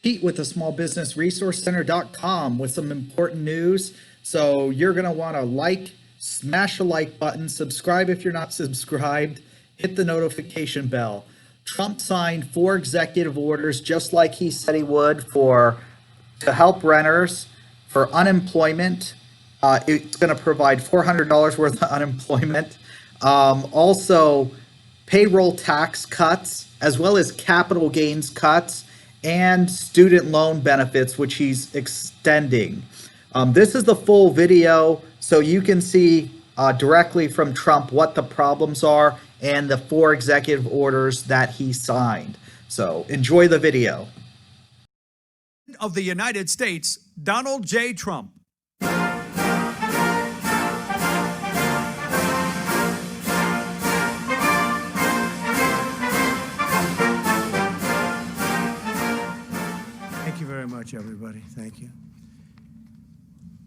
Pete with the smallbusinessresourcecenter.com with some important news. So you're going to want to smash a like button, subscribe if you're not subscribed, hit the notification bell. Trump signed 4 executive orders just like he said he would to help renters for unemployment. It's going to provide $400 worth of unemployment. Also, payroll tax cuts, as well as capital gains cuts and student loan benefits, which he's extending. This is the full video, so you can see directly from Trump what the problems are and the 4 executive orders that he signed. So enjoy the video. Of the United States, Donald J. Trump. Thank you very much, everybody. Thank you.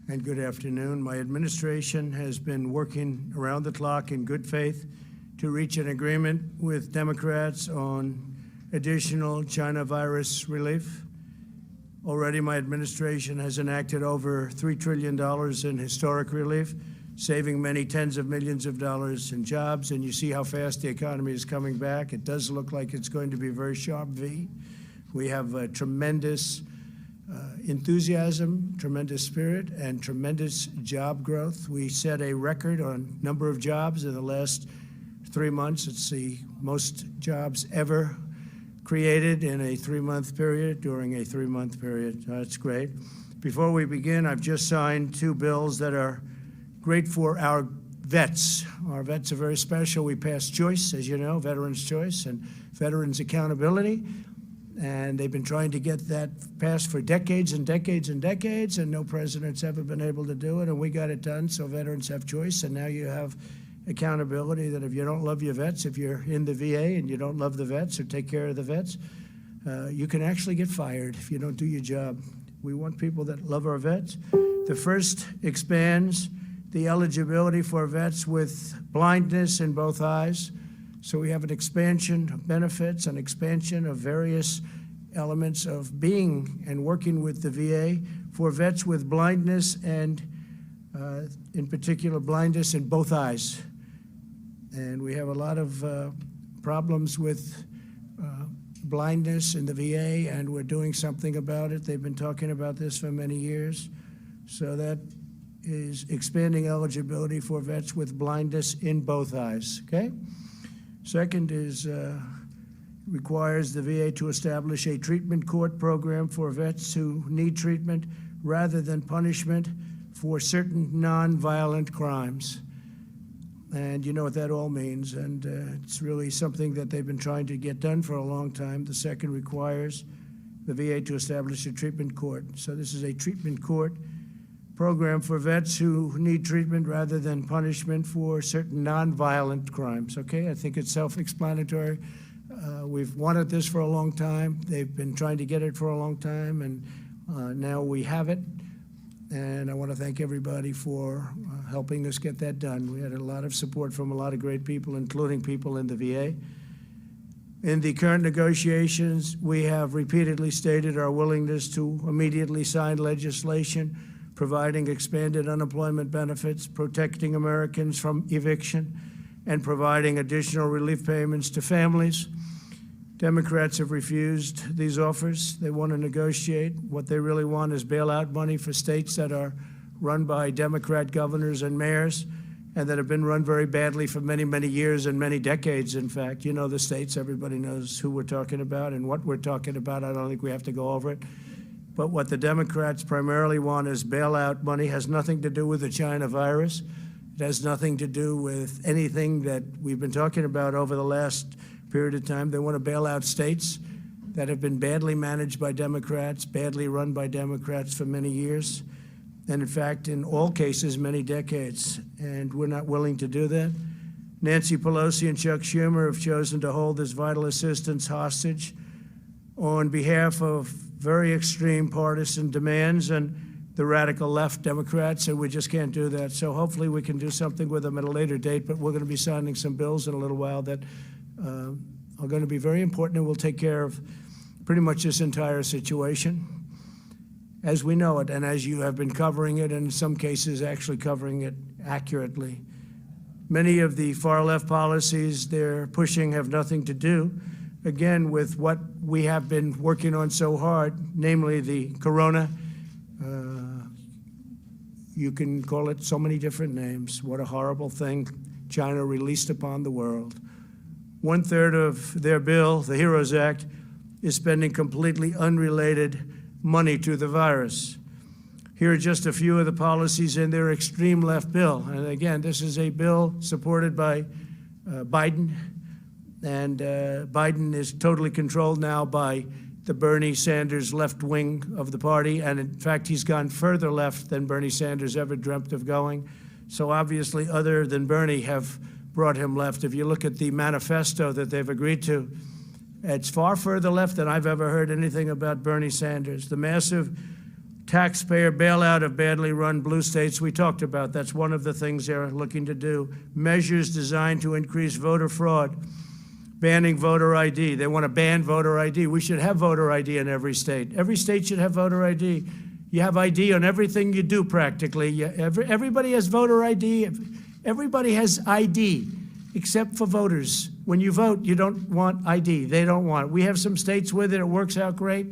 And good afternoon. My administration has been working around the clock in good faith to reach an agreement with Democrats on additional China virus relief. Already, my administration has enacted over $3 trillion in historic relief, saving many tens of millions of dollars in jobs. And you see how fast the economy is coming back. It does look like it's going to be a very sharp V. We have a tremendous enthusiasm, tremendous spirit, and tremendous job growth. We set a record on number of jobs in the last 3 months. It's the most jobs ever created in a 3-month period, during a 3-month period. That's great. Before we begin, I've just signed 2 bills that are great for our vets. Our vets are very special. We passed Choice, as you know, Veterans Choice and Veterans Accountability. And they've been trying to get that passed for decades and decades and decades, and no president's ever been able to do it, and we got it done, so veterans have choice, and now you have accountability that if you don't love your vets, if you're in the VA and you don't love the vets or take care of the vets, you can actually get fired if you don't do your job. We want people that love our vets. The first expands the eligibility for vets with blindness in both eyes. So we have an expansion of benefits, an expansion of various elements of being and working with the VA for vets with blindness and, in particular, blindness in both eyes. And we have a lot of problems with blindness in the VA, and we're doing something about it. They've been talking about this for many years. So that is expanding eligibility for vets with blindness in both eyes, okay? Second is requires the VA to establish a treatment court program for vets who need treatment rather than punishment for certain nonviolent crimes. And you know what that all means, and it's really something that they've been trying to get done for a long time. The second requires the VA to establish a treatment court. So this is a treatment court program for vets who need treatment rather than punishment for certain nonviolent crimes, okay? I think it's self-explanatory. We've wanted this for a long time. They've been trying to get it for a long time, and now we have it. And I want to thank everybody for helping us get that done. We had a lot of support from a lot of great people, including people in the VA. In the current negotiations, we have repeatedly stated our willingness to immediately sign legislation providing expanded unemployment benefits, protecting Americans from eviction, and providing additional relief payments to families. Democrats have refused these offers. They want to negotiate. What they really want is bailout money for states that are run by Democrat governors and mayors and that have been run very badly for many, many years and many decades, in fact. You know the states. Everybody knows who we're talking about and what we're talking about. I don't think we have to go over it. But what the Democrats primarily want is bailout money. It has nothing to do with the China virus. It has nothing to do with anything that we've been talking about over the last period of time. They want to bail out states that have been badly managed by Democrats, badly run by Democrats for many years, and in fact, in all cases, many decades. And we're not willing to do that. Nancy Pelosi and Chuck Schumer have chosen to hold this vital assistance hostage on behalf of very extreme partisan demands, and the radical left Democrats said we just can't do that. So hopefully we can do something with them at a later date, but we're going to be signing some bills in a little while that are going to be very important and will take care of pretty much this entire situation as we know it, and as you have been covering it, and in some cases actually covering it accurately. Many of the far-left policies they're pushing have nothing to do, again, with what we have been working on so hard, namely the corona. You can call it so many different names. What a horrible thing China released upon the world. 1/3 of their bill, the HEROES Act, is spending completely unrelated money to the virus. Here are just a few of the policies in their extreme left bill. And again, this is a bill supported by Biden, and Biden is totally controlled now by the Bernie Sanders left wing of the party, and in fact, he's gone further left than Bernie Sanders ever dreamt of going. So obviously, other than Bernie have brought him left. If you look at the manifesto that they've agreed to, it's far further left than I've ever heard anything about Bernie Sanders. The massive taxpayer bailout of badly run blue states we talked about. That's one of the things they're looking to do. Measures designed to increase voter fraud. Banning voter ID. They want to ban voter ID. We should have voter ID in every state. Every state should have voter ID. You have ID on everything you do practically. Everybody has voter ID. Everybody has ID except for voters. When you vote, you don't want ID. They don't want it. We have some states with it. It works out great.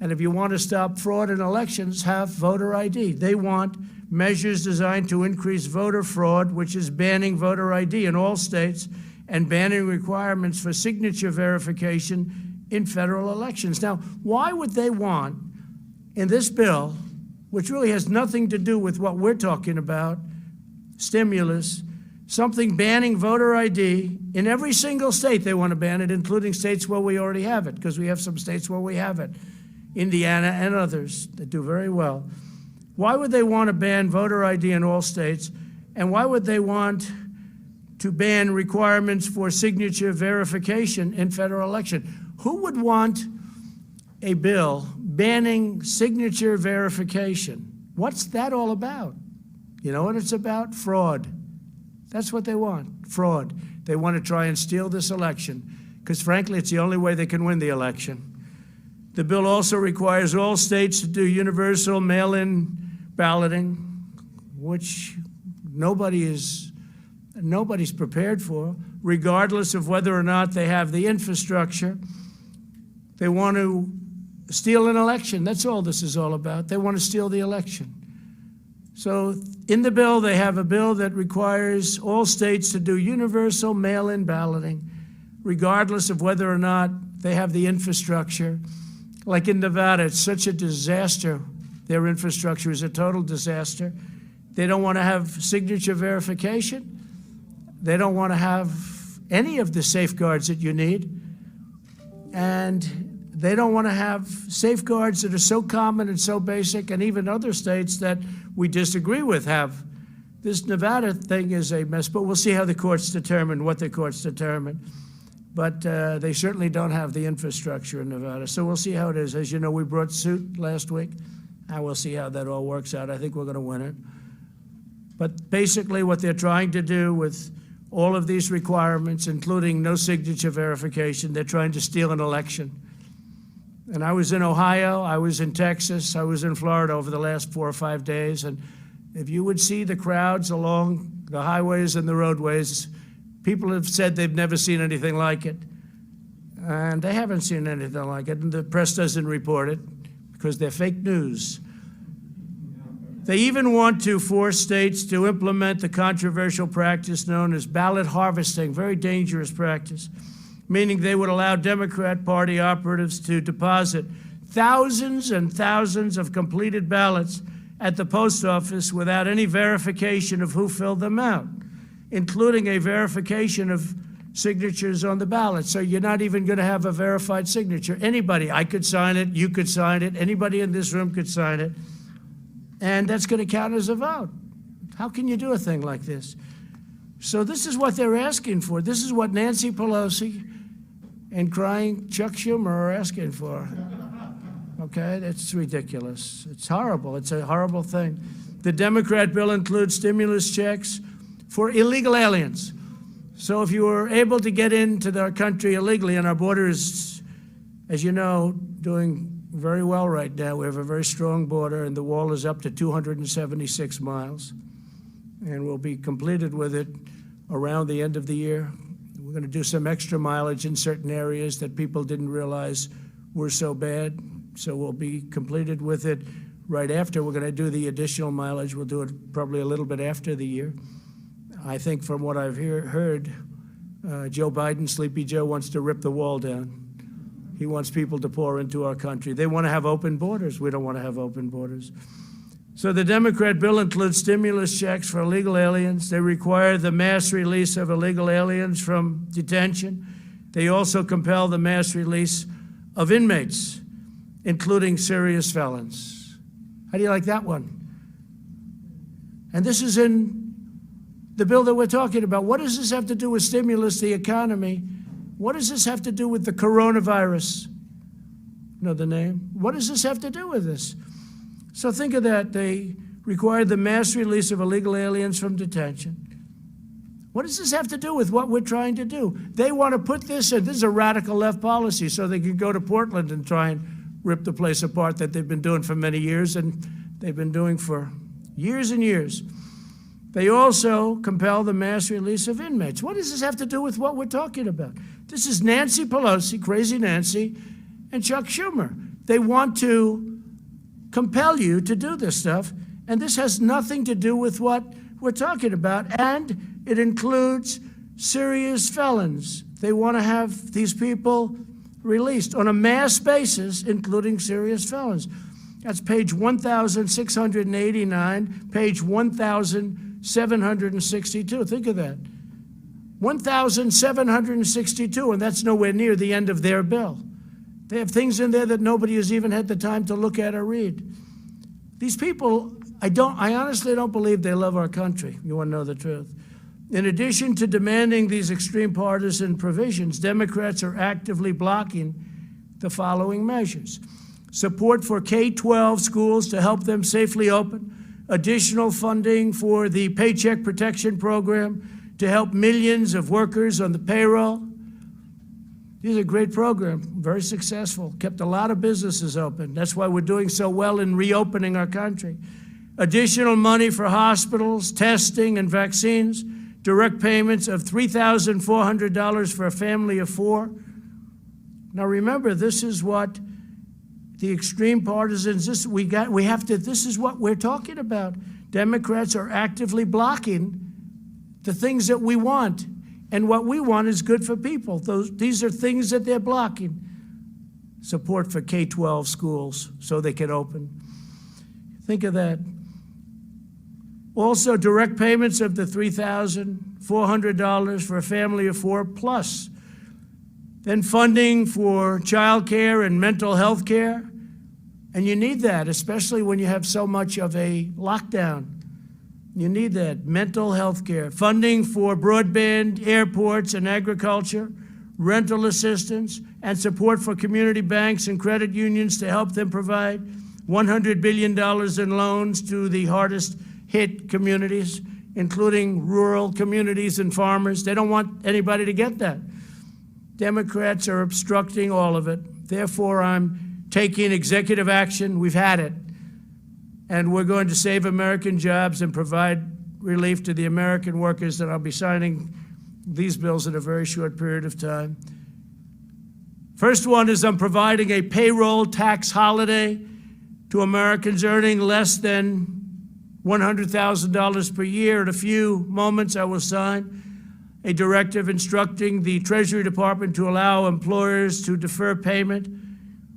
And if you want to stop fraud in elections, have voter ID. They want measures designed to increase voter fraud, which is banning voter ID in all states and banning requirements for signature verification in federal elections. Now, why would they want, in this bill, which really has nothing to do with what we're talking about, stimulus, something banning voter ID in every single state? They want to ban it, including states where we already have it, because we have some states where we have it, Indiana and others that do very well. Why would they want to ban voter ID in all states? And why would they want to ban requirements for signature verification in federal election? Who would want a bill banning signature verification? What's that all about? You know what it's about? Fraud. That's what they want, fraud. They want to try and steal this election because, frankly, it's the only way they can win the election. The bill also requires all states to do universal mail-in balloting, which nobody's prepared for, regardless of whether or not they have the infrastructure. They want to steal an election. That's all this is all about. They want to steal the election. So in the bill, they have a bill that requires all states to do universal mail-in balloting, regardless of whether or not they have the infrastructure. Like in Nevada, it's such a disaster. Their infrastructure is a total disaster. They don't want to have signature verification. They don't want to have any of the safeguards that you need. And they don't want to have safeguards that are so common and so basic, and even other states that we disagree with have. This Nevada thing is a mess, but we'll see how the courts determine what the courts determine. But they certainly don't have the infrastructure in Nevada. So we'll see how it is. As you know, we brought suit last week, and we'll see how that all works out. I think we're going to win it. But basically what they're trying to do with all of these requirements, including no signature verification, they're trying to steal an election. And I was in Ohio, I was in Texas, I was in Florida over the last 4 or 5 days, and if you would see the crowds along the highways and the roadways, people have said they've never seen anything like it. And they haven't seen anything like it, and the press doesn't report it because they're fake news. They even want to force states to implement the controversial practice known as ballot harvesting, very dangerous practice, meaning they would allow Democrat Party operatives to deposit thousands and thousands of completed ballots at the post office without any verification of who filled them out, including a verification of signatures on the ballot. So you're not even going to have a verified signature. Anybody, I could sign it, you could sign it, anybody in this room could sign it, and that's going to count as a vote. How can you do a thing like this? So this is what they're asking for. This is what Nancy Pelosi and crying Chuck Schumer are asking for. Okay, that's ridiculous. It's horrible. It's a horrible thing. The Democrat bill includes stimulus checks for illegal aliens. So if you were able to get into our country illegally and our borders as you know, doing very well right now. We have a very strong border, and the wall is up to 276 miles, and we'll be completed with it around the end of the year. We're going to do some extra mileage in certain areas that people didn't realize were so bad, so we'll be completed with it right after. We're going to do the additional mileage. We'll do it probably a little bit after the year. I think from what I've heard, Joe Biden, Sleepy Joe, wants to rip the wall down. He wants people to pour into our country. They want to have open borders. We don't want to have open borders. So the Democrat bill includes stimulus checks for illegal aliens. They require the mass release of illegal aliens from detention. They also compel the mass release of inmates, including serious felons. How do you like that one? And this is in the bill that we're talking about. What does this have to do with stimulus, the economy? What does this have to do with the coronavirus? Know the name? What does this have to do with this? So think of that. They require the mass release of illegal aliens from detention. What does this have to do with what we're trying to do? They want to put this in. This is a radical left policy, so they can go to Portland and try and rip the place apart that they've been doing for many years, and they've been doing for years and years. They also compel the mass release of inmates. What does this have to do with what we're talking about? This is Nancy Pelosi, crazy Nancy, and Chuck Schumer. They want to compel you to do this stuff, and this has nothing to do with what we're talking about, and it includes serious felons. They want to have these people released on a mass basis, including serious felons. That's page 1,689, page 1,762. Think of that. 1,762, and that's nowhere near the end of their bill. They have things in there that nobody has even had the time to look at or read. These people, I honestly don't believe they love our country. You want to know the truth. In addition to demanding these extreme partisan provisions, Democrats are actively blocking the following measures: support for K-12 schools to help them safely open, additional funding for the Paycheck Protection Program to help millions of workers on the payroll. These are a great program, very successful, kept a lot of businesses open. That's why we're doing so well in reopening our country. Additional money for hospitals, testing, and vaccines, direct payments of $3,400 for a family of 4. Now remember, this is what the extreme partisans, this is what we're talking about. Democrats are actively blocking the things that we want. And what we want is good for people. These are things that they're blocking. Support for K-12 schools so they can open. Think of that. Also, direct payments of the $3,400 for a family of 4 plus. Then funding for child care and mental health care. And you need that, especially when you have so much of a lockdown. You need that. Mental health care. Funding for broadband, airports, and agriculture. Rental assistance, and support for community banks and credit unions to help them provide $100 billion in loans to the hardest hit communities, including rural communities and farmers. They don't want anybody to get that. Democrats are obstructing all of it. Therefore, I'm taking executive action. We've had it. And we're going to save American jobs and provide relief to the American workers, and I'll be signing these bills in a very short period of time. First one is I'm providing a payroll tax holiday to Americans earning less than $100,000 per year. In a few moments, I will sign a directive instructing the Treasury Department to allow employers to defer payment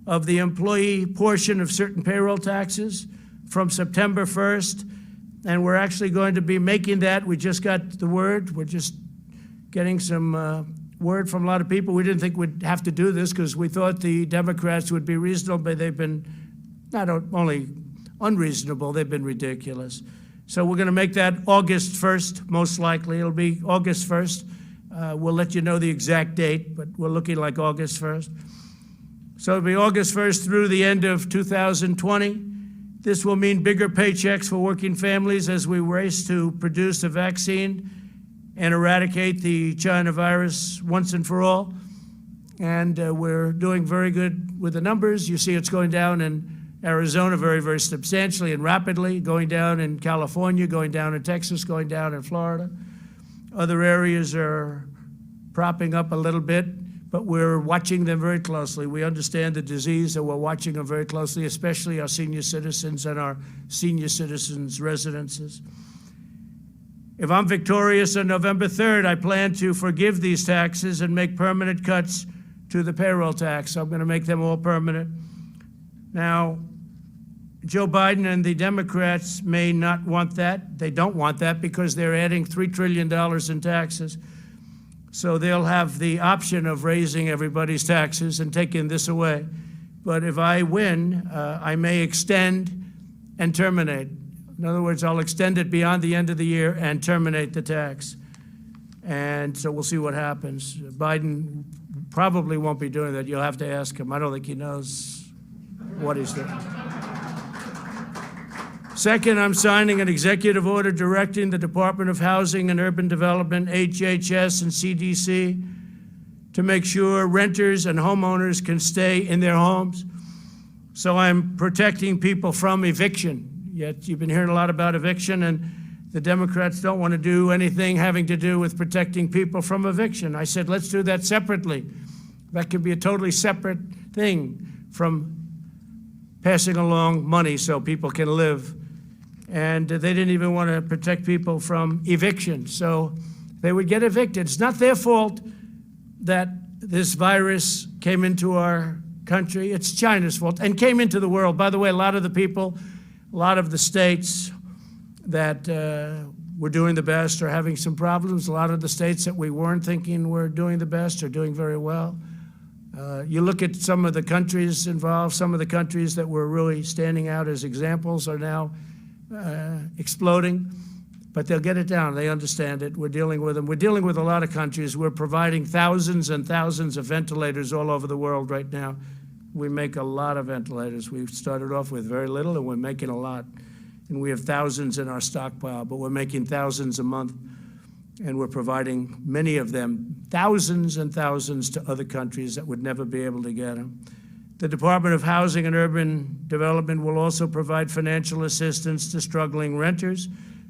of the employee portion of certain payroll taxes from September 1st, and we're actually going to be making that. We just got the word. We're just getting some word from a lot of people. We didn't think we'd have to do this because we thought the Democrats would be reasonable, but they've been not only unreasonable, they've been ridiculous. So we're going to make that August 1st, most likely. It'll be August 1st. We'll let you know the exact date, but we're looking like August 1st. So it'll be August 1st through the end of 2020. This will mean bigger paychecks for working families as we race to produce a vaccine and eradicate the China virus once and for all. And we're doing very good with the numbers. You see it's going down in Arizona very, very substantially and rapidly, going down in California, going down in Texas, going down in Florida. Other areas are propping up a little bit, but we're watching them very closely. We understand the disease, and we're watching them very closely, especially our senior citizens and our senior citizens' residences. If I'm victorious on November 3rd, I plan to forgive these taxes and make permanent cuts to the payroll tax. I'm going to make them all permanent. Now, Joe Biden and the Democrats may not want that. They don't want that because they're adding $3 trillion in taxes. So they'll have the option of raising everybody's taxes and taking this away. But if I win, I may extend and terminate. In other words, I'll extend it beyond the end of the year and terminate the tax. And so we'll see what happens. Biden probably won't be doing that. You'll have to ask him. I don't think he knows what he's doing. Second, I'm signing an executive order directing the Department of Housing and Urban Development, HHS, and CDC to make sure renters and homeowners can stay in their homes. So I'm protecting people from eviction. Yet you've been hearing a lot about eviction, and the Democrats don't want to do anything having to do with protecting people from eviction. I said, let's do that separately. That could be a totally separate thing from passing along money so people can live. And they didn't even want to protect people from eviction, so they would get evicted. It's not their fault that this virus came into our country. It's China's fault, and came into the world. By the way, a lot of the people, a lot of the states that were doing the best are having some problems. A lot of the states that we weren't thinking were doing the best are doing very well. You look at some of the countries involved, some of the countries that were really standing out as examples are now exploding, but they'll get it down. They understand it. We're dealing with them. We're dealing with a lot of countries. We're providing thousands and thousands of ventilators all over the world right now. We make a lot of ventilators. We've started off with very little, and we're making a lot. And we have thousands in our stockpile, but we're making thousands a month, and we're providing many of them, thousands and thousands, to other countries that would never be able to get them. The Department of Housing and Urban Development will also provide financial assistance to struggling renters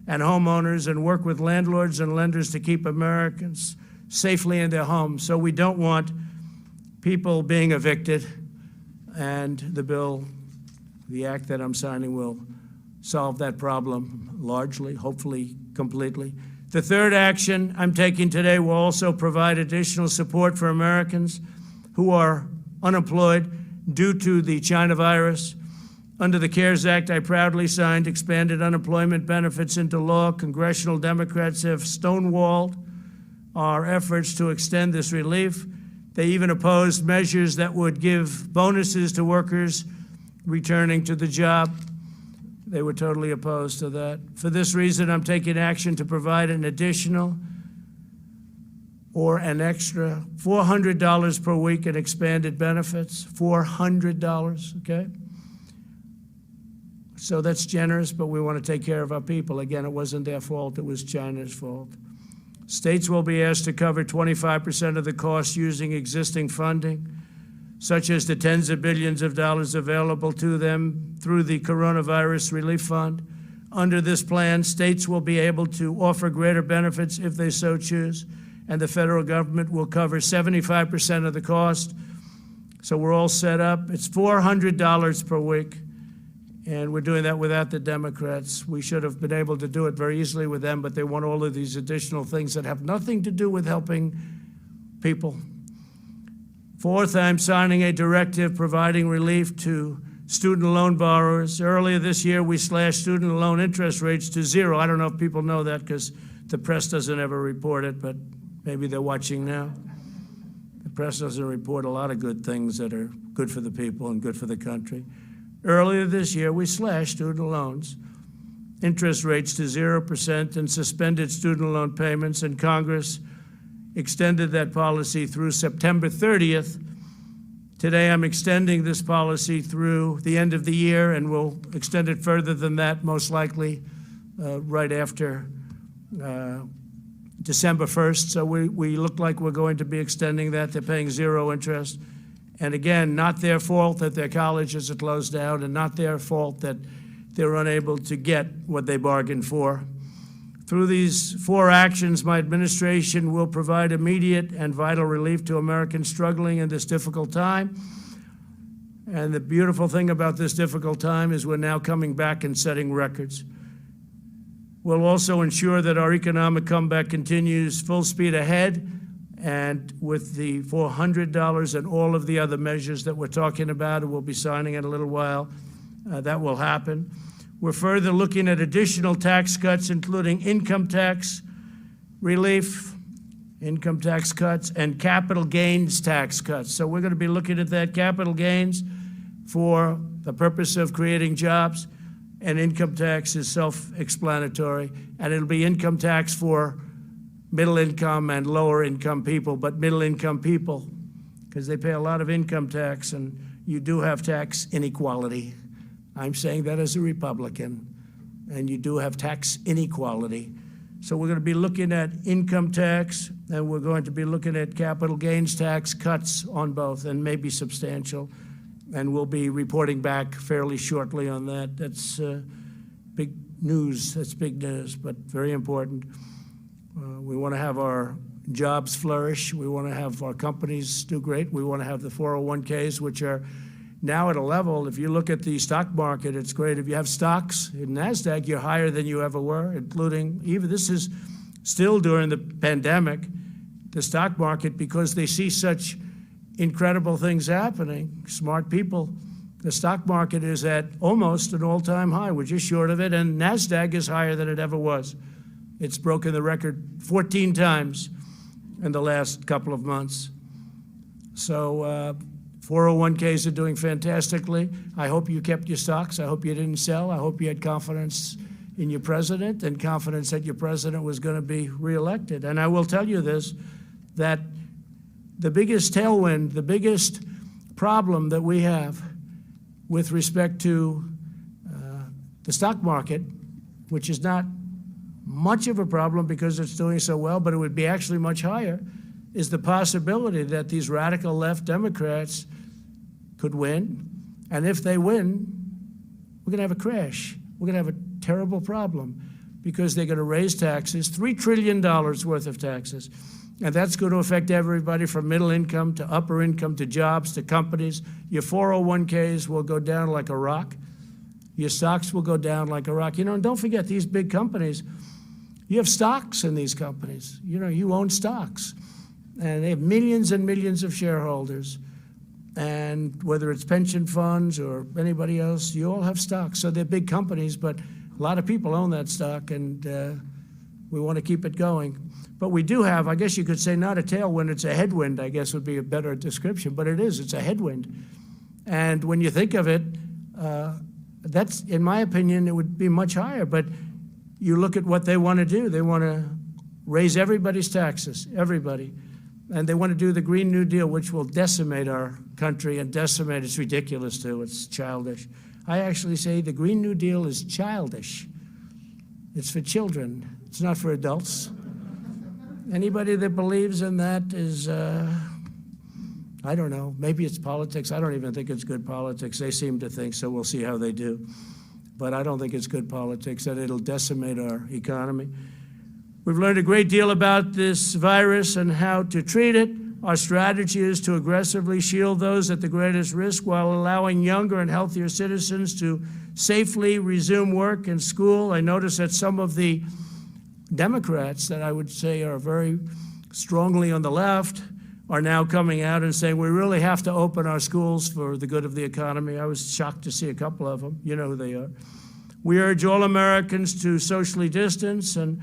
and homeowners and work with landlords and lenders to keep Americans safely in their homes. So we don't want people being evicted, and the bill, the act that I'm signing, will solve that problem largely, hopefully completely. The third action I'm taking today will also provide additional support for Americans who are unemployed due to the China virus. Under the CARES Act, I proudly signed expanded unemployment benefits into law. Congressional Democrats have stonewalled our efforts to extend this relief. They even opposed measures that would give bonuses to workers returning to the job. They were totally opposed to that. For this reason, I'm taking action to provide an additional or an extra $400 per week in expanded benefits. $400, okay? So that's generous, but we want to take care of our people. Again, it wasn't their fault, it was China's fault. States will be asked to cover 25% of the cost using existing funding, such as the tens of billions of dollars available to them through the Coronavirus Relief Fund. Under this plan, states will be able to offer greater benefits if they so choose, and the federal government will cover 75% of the cost. So we're all set up. It's $400 per week, and we're doing that without the Democrats. We should have been able to do it very easily with them, but they want all of these additional things that have nothing to do with helping people. Fourth, I'm signing a directive providing relief to student loan borrowers. Earlier this year, we slashed student loan interest rates to zero. I don't know if people know that because the press doesn't ever report it, but maybe they're watching now. The press doesn't report a lot of good things that are good for the people and good for the country. Earlier this year, we slashed student loans, interest rates to 0%, and suspended student loan payments, and Congress extended that policy through September 30th. Today, I'm extending this policy through the end of the year, and we'll extend it further than that, most likely right after December 1st, so we look like we're going to be extending that. They're paying 0 interest. And again, not their fault that their colleges are closed down, and not their fault that they're unable to get what they bargained for. Through these 4 actions, my administration will provide immediate and vital relief to Americans struggling in this difficult time. And the beautiful thing about this difficult time is we're now coming back and setting records. We'll also ensure that our economic comeback continues full speed ahead, and with the $400 and all of the other measures that we're talking about, and we'll be signing in a little while, that will happen. We're further looking at additional tax cuts, including income tax relief, income tax cuts, and capital gains tax cuts. So we're going to be looking at that capital gains for the purpose of creating jobs, and income tax is self-explanatory, and it'll be income tax for middle income and lower income people, but middle income people, because they pay a lot of income tax, and you do have tax inequality. I'm saying that as a Republican, and you do have tax inequality. So we're going to be looking at income tax, and we're going to be looking at capital gains tax cuts on both, and maybe substantial. And we'll be reporting back fairly shortly on that. That's big news. That's big news, but very important. We want to have our jobs flourish. We want to have our companies do great. We want to have the 401ks, which are now at a level, if you look at the stock market, it's great. If you have stocks in NASDAQ, you're higher than you ever were, including even this is still during the pandemic, the stock market, because they see such incredible things happening, smart people. The stock market is at almost an all-time high. We're just short of it, and NASDAQ is higher than it ever was. It's broken the record 14 times in the last couple of months. So 401ks are doing fantastically. I hope you kept your stocks. I hope you didn't sell. I hope you had confidence in your president and confidence that your president was going to be reelected. And I will tell you this, that the biggest tailwind, the biggest problem that we have with respect to the stock market, which is not much of a problem because it's doing so well, but it would be actually much higher, is the possibility that these radical left Democrats could win. And if they win, we're going to have a crash. We're going to have a terrible problem because they're going to raise taxes, $3 trillion worth of taxes. And that's going to affect everybody from middle income to upper income to jobs to companies. Your 401ks will go down like a rock. Your stocks will go down like a rock. You know, and don't forget these big companies, you have stocks in these companies. You know, you own stocks. And they have millions and millions of shareholders. And whether it's pension funds or anybody else, you all have stocks. So they're big companies, but a lot of people own that stock, and we want to keep it going. But we do have, I guess you could say, not a tailwind, it's a headwind, I guess would be a better description, but it is, it's a headwind. And when you think of it, that's, in my opinion, it would be much higher. But you look at what they want to do. They want to raise everybody's taxes, everybody. And they want to do the Green New Deal, which will decimate our country and decimate, it's ridiculous too, it's childish. I actually say the Green New Deal is childish. It's for children, it's not for adults. Anybody that believes in that is, I don't know, maybe it's politics. I don't even think it's good politics. They seem to think, so we'll see how they do. But I don't think it's good politics, that it'll decimate our economy. We've learned a great deal about this virus and how to treat it. Our strategy is to aggressively shield those at the greatest risk while allowing younger and healthier citizens to safely resume work and school. I notice that some of the Democrats that I would say are very strongly on the left are now coming out and saying we really have to open our schools for the good of the economy. I was shocked to see a couple of them. You know who they are. We urge all Americans to socially distance and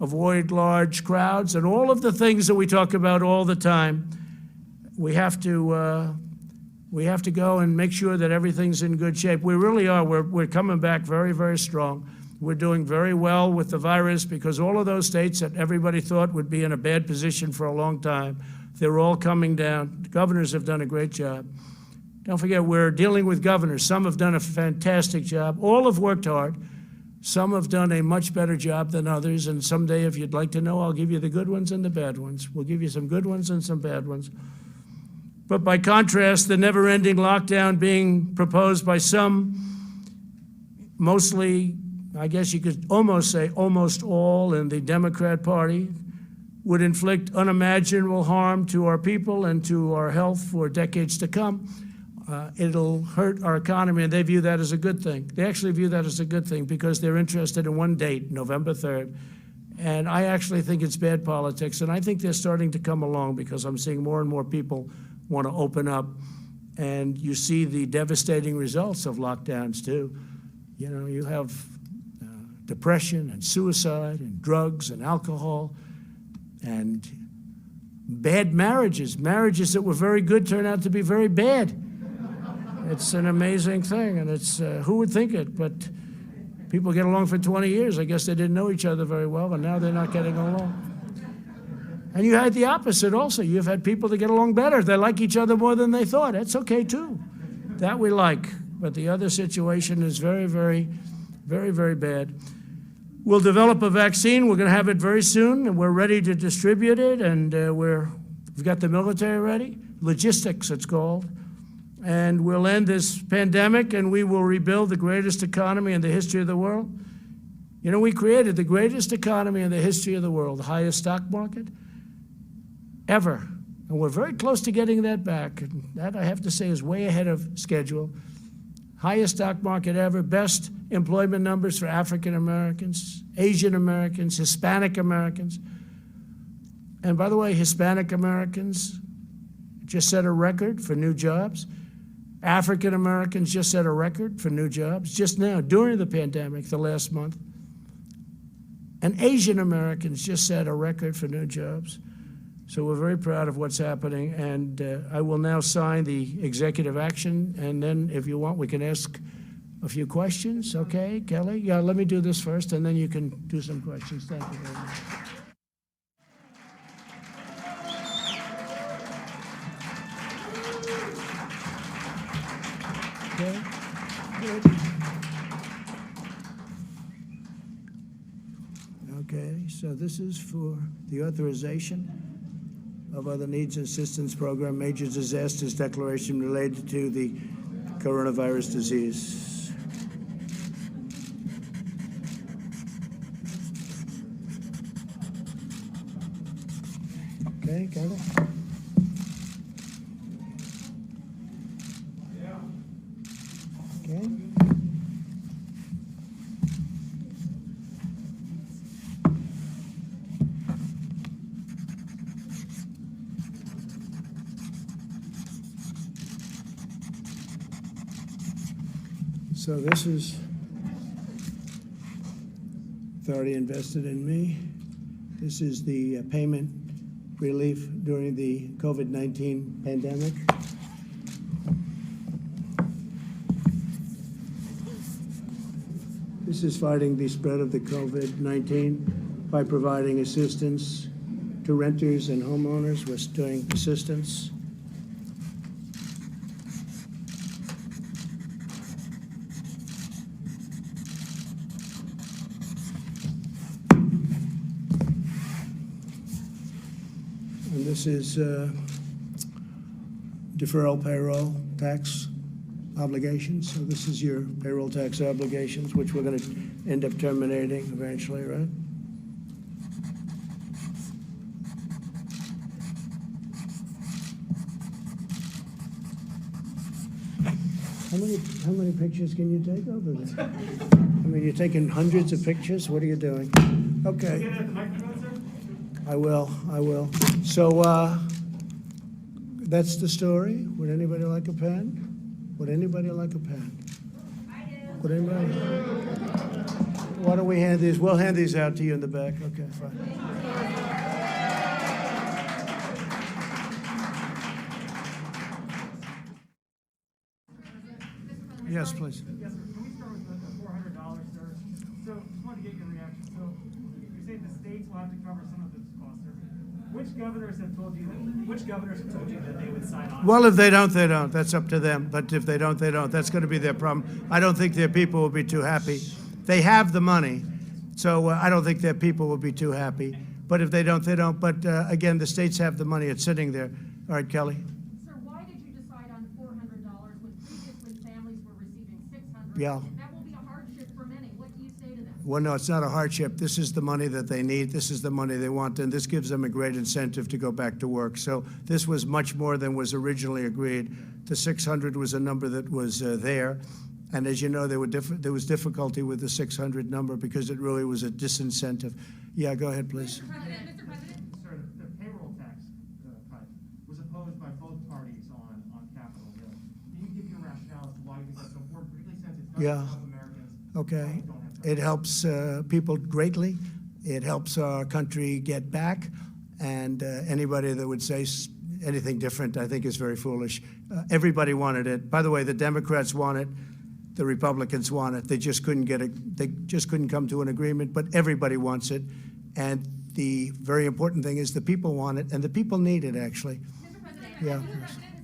avoid large crowds and all of the things that we talk about all the time. We have to go and make sure that everything's in good shape. We really are. We're coming back very, very strong. We're doing very well with the virus because all of those states that everybody thought would be in a bad position for a long time, they're all coming down. The governors have done a great job. Don't forget, we're dealing with governors. Some have done a fantastic job. All have worked hard. Some have done a much better job than others, and someday, if you'd like to know, I'll give you the good ones and the bad ones. We'll give you some good ones and some bad ones. But by contrast, the never-ending lockdown being proposed by some, mostly, I guess you could almost say almost all in the Democrat Party, would inflict unimaginable harm to our people and to our health for decades to come. It'll hurt our economy, and they view that as a good thing. They actually view that as a good thing because they're interested in one date, November 3rd. And I actually think it's bad politics, and I think they're starting to come along because I'm seeing more and more people want to open up, and you see the devastating results of lockdowns, too. You know, you have depression and suicide and drugs and alcohol and bad marriages. Marriages that were very good turn out to be very bad. It's an amazing thing, and it's, who would think it? But people get along for 20 years. I guess they didn't know each other very well, and now they're not getting along. And you had the opposite also. You've had people that get along better. They like each other more than they thought. That's okay, too. That we like. But the other situation is very, very, very, very bad. We'll develop a vaccine. We're going to have it very soon, and we're ready to distribute it, and we've got the military ready. Logistics, it's called. And we'll end this pandemic, and we will rebuild the greatest economy in the history of the world. You know, we created the greatest economy in the history of the world, the highest stock market ever. And we're very close to getting that back. And that, I have to say, is way ahead of schedule. Highest stock market ever, best employment numbers for African Americans, Asian Americans, Hispanic Americans. And by the way, Hispanic Americans just set a record for new jobs. African Americans just set a record for new jobs just now, during the pandemic, the last month. And Asian Americans just set a record for new jobs. So we're very proud of what's happening, and I will now sign the executive action, and then if you want, we can ask a few questions. Okay, Kelly? Yeah, let me do this first, and then you can do some questions. Thank you very much. Okay, good. Okay, so this is for the authorization of other needs and assistance program, major disasters declaration related to the coronavirus disease. Okay, got it? Okay. So this is authority invested in me. This is the payment relief during the COVID-19 pandemic. This is fighting the spread of the COVID-19 by providing assistance to renters and homeowners. We're doing assistance. And this is deferral payroll tax obligations. So this is your payroll tax obligations, which we're going to end up terminating eventually, right? How many pictures can you take over there? I mean, you're taking hundreds of pictures. What are you doing? Okay. I will. So that's the story. Would anybody like a pen? Would anybody like a pen? I do. Would anybody? Why don't we hand these? We'll hand these out to you in the back. Okay, fine. Yes, please. Yes, sir. Can we start with the $400, sir? So, just wanted to get your reaction. So, you're saying the states will have to cover some of this cost, sir. Which governors have told you that they would sign on? Well, if they don't, they don't. That's up to them. But if they don't, they don't. That's going to be their problem. I don't think their people will be too happy. They have the money, so I don't think that people will be too happy. But if they don't, they don't. But again, the states have the money. It's sitting there. All right, Kelly. Sir, why did you decide on $400 when previously families were receiving $600? Yeah. That will be a hardship for many. What do you say to them? Well, no, it's not a hardship. This is the money that they need. This is the money they want, and this gives them a great incentive to go back to work. So this was much more than was originally agreed. The 600 was a number that was there. And as you know, there was difficulty with the 600 number because it really was a disincentive. Yeah, go ahead, please. Mr. President, Sir, the payroll tax cut was opposed by both parties on Capitol Hill. Can you give your rationale as to why you think that's so important, particularly since it's not Yeah. just South Americans? Okay. Don't have It helps people greatly. It helps our country get back. And anybody that would say anything different, I think, is very foolish. Everybody wanted it. By the way, the Democrats want it. The Republicans want it. They just couldn't get it. They just couldn't come to an agreement. But everybody wants it. And the very important thing is the people want it, and the people need it, actually. Mr. President, Yeah. Mr. President,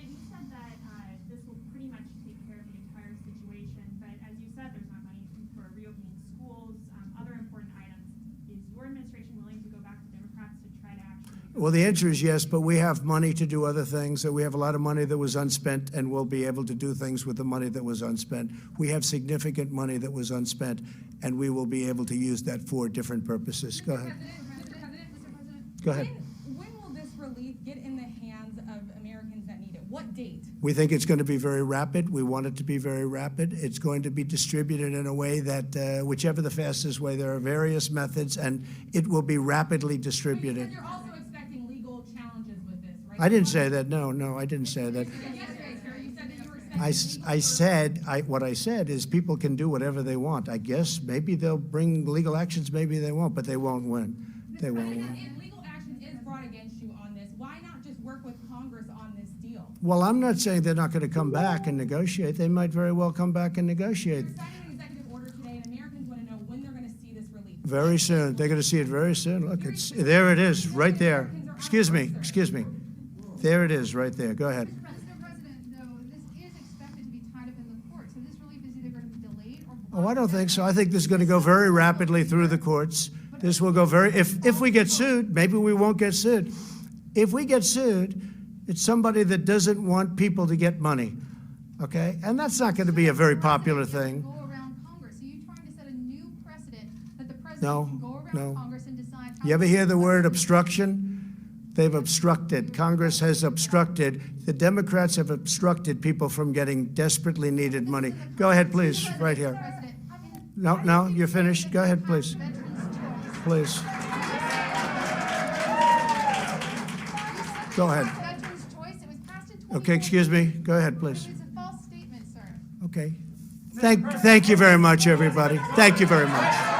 you said that this will pretty much take care of the entire situation, but as you said, there's not money for reopening schools, other important items. Is your administration willing to go back to Democrats to try to actually? Well, the answer is yes, but we have money to do other things. So we have a lot of money that was unspent, and we'll be able to do things with the money that was unspent. We have significant money that was unspent, and we will be able to use that for different purposes. Go ahead. Mr. President, Go ahead. when will this relief get in the hands of Americans that need it? What date? We think it's going to be very rapid. We want it to be very rapid. It's going to be distributed in a way that, whichever the fastest way, there are various methods, and it will be rapidly But distributed. you're also expecting legal challenges with this, right? I didn't say that. No, I didn't say that. Yesterday, sir, you said that you were expecting What I said is people can do whatever they want. I guess maybe they'll bring legal actions, maybe they won't, but they won't win. They won't win. If legal action is brought against you on this, why not just work with Congress on this deal? Well, I'm not saying they're not going to come back and negotiate. They might very well come back and negotiate You're signing an executive order today, and Americans want to know when they're going to see this relief. very soon. They're going to see it very soon. Look, there it is, right there. Excuse me. There it is, right there. Go ahead. Mr. President, though, this is expected to be tied up in the court, so this relief is either going to be delayed or. Oh, I don't think so. I think this is going to go very rapidly through the courts. This will go if we get sued, maybe we won't get sued. If we get sued, it's somebody that doesn't want people to get money, okay? And that's not going to be a very popular thing. Go around Congress. So you're trying to set a new precedent that the president No, can go no. around Congress and decide. how You ever to- hear the word obstruction? They've obstructed. Congress has obstructed. The Democrats have obstructed people from getting desperately needed money. Go ahead, please, right here. President, No, you're finished. Go ahead, please. Please. Go ahead. Veterans' choice, it was passed in 2020. Okay, excuse me. Go ahead, please. It's a false statement, sir. Okay. Thank you very much, everybody. Thank you very much.